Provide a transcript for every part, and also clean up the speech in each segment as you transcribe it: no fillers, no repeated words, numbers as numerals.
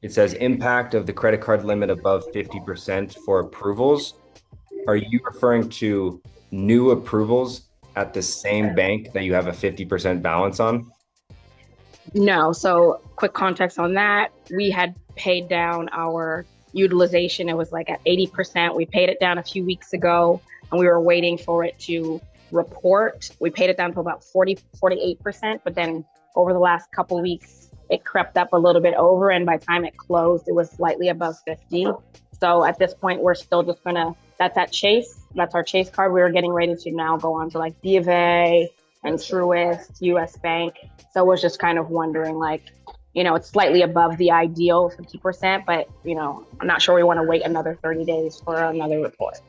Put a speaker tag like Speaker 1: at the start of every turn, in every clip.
Speaker 1: It says impact of the credit card limit above 50% for approvals. Are you referring to new approvals at the same bank that you have a 50% balance on?
Speaker 2: No. So quick context on that. We had paid down our utilization. It was like at 80%. We paid it down a few weeks ago and we were waiting for it to report. We paid it down to about 48%, but then over the last couple weeks, it crept up a little bit over. And by the time it closed, it was slightly above 50. So at this point, we're still just gonna, that's at Chase. That's our Chase card. We were getting ready to now go on to like B of A and Truist, US Bank. So I was just kind of wondering, like, it's slightly above the ideal 50%, but I'm not sure we want to wait another 30 days for another report.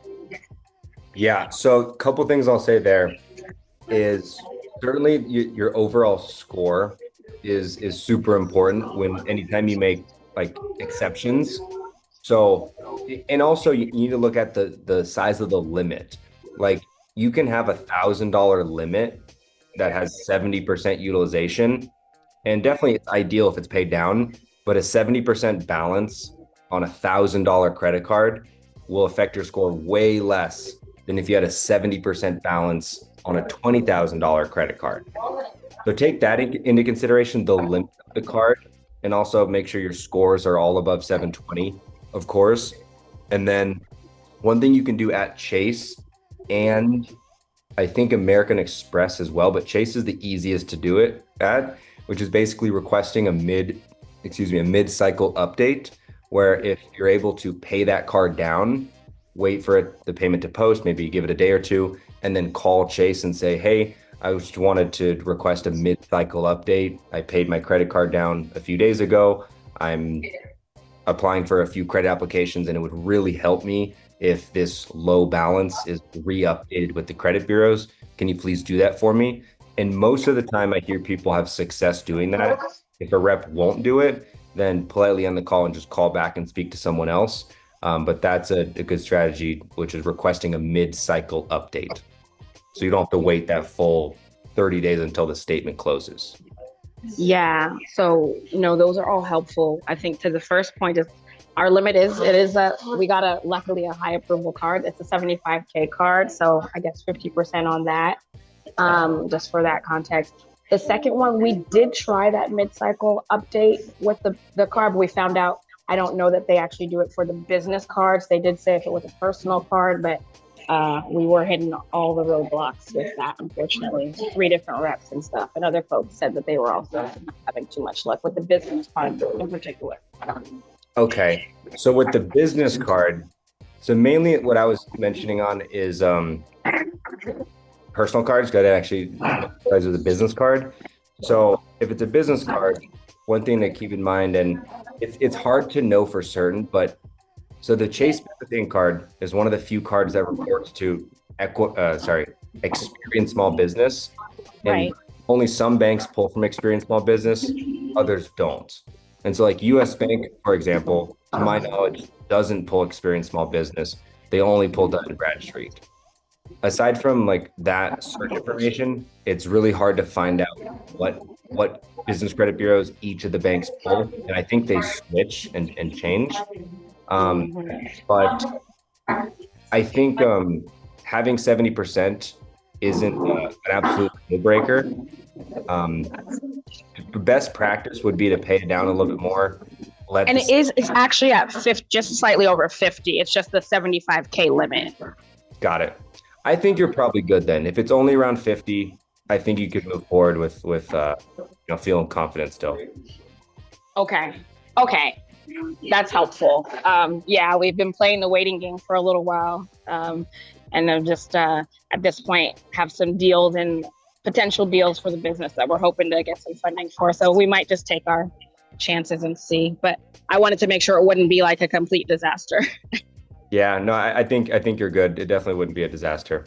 Speaker 1: Yeah. So a couple things I'll say there is certainly your overall score is super important when anytime you make like exceptions. So, and also you need to look at the size of the limit. Like you can have $1,000 limit that has 70% utilization, and definitely it's ideal if it's paid down, but a 70% balance on $1,000 credit card will affect your score way less than if you had a 70% balance on a $20,000 credit card. So take that into consideration, the limit of the card, and also make sure your scores are all above 720, of course. And then one thing you can do at Chase, and I think American Express as well, but Chase is the easiest to do it at, which is basically requesting a mid-cycle update, where if you're able to pay that card down, wait for the payment to post, maybe give it a day or two, and then call Chase and say, hey, I just wanted to request a mid-cycle update. I paid my credit card down a few days ago. I'm applying for a few credit applications, and it would really help me if this low balance is re-updated with the credit bureaus. Can you please do that for me? And most of the time I hear people have success doing that. If a rep won't do it, then politely end the call and just call back and speak to someone else. But that's a good strategy, which is requesting a mid-cycle update. So you don't have to wait that full 30 days until the statement closes.
Speaker 2: Yeah. So, those are all helpful. I think to the first point is our limit we got luckily a high approval card. It's a 75K card. So I guess 50% on that, just for that context. The second one, we did try that mid-cycle update with the card, but we found out, I don't know that they actually do it for the business cards. They did say if it was a personal card, but we were hitting all the roadblocks with that, unfortunately. 3 different reps and stuff. And other folks said that they were also having too much luck with the business card in particular.
Speaker 1: Okay. So with the business card, so mainly what I was mentioning on is personal cards. Got to actually guys with a business card. So if it's a business card, one thing to keep in mind, and it's hard to know for certain, but so the Chase Business card is one of the few cards that reports to Experience Small Business, and
Speaker 2: Right.
Speaker 1: only some banks pull from Experience Small Business, others don't. And so like US Bank, for example, to my knowledge, doesn't pull Experience Small Business. They only pull Dun& Bradstreet. Aside from like that search information, it's really hard to find out what business credit bureaus each of the banks pull. And I think they switch and change. But I think having 70% isn't an absolute deal breaker. The best practice would be to pay it down a little bit more.
Speaker 2: And it's actually at 50, just slightly over 50. It's just the 75K limit.
Speaker 1: Got it. I think you're probably good then. If it's only around 50, I think you could move forward with feeling confident still.
Speaker 2: Okay. That's helpful. Yeah, we've been playing the waiting game for a little while. And I'm just, at this point, have some deals and potential deals for the business that we're hoping to get some funding for. So we might just take our chances and see. But I wanted to make sure it wouldn't be like a complete disaster.
Speaker 1: Yeah, no, I think you're good. It definitely wouldn't be a disaster.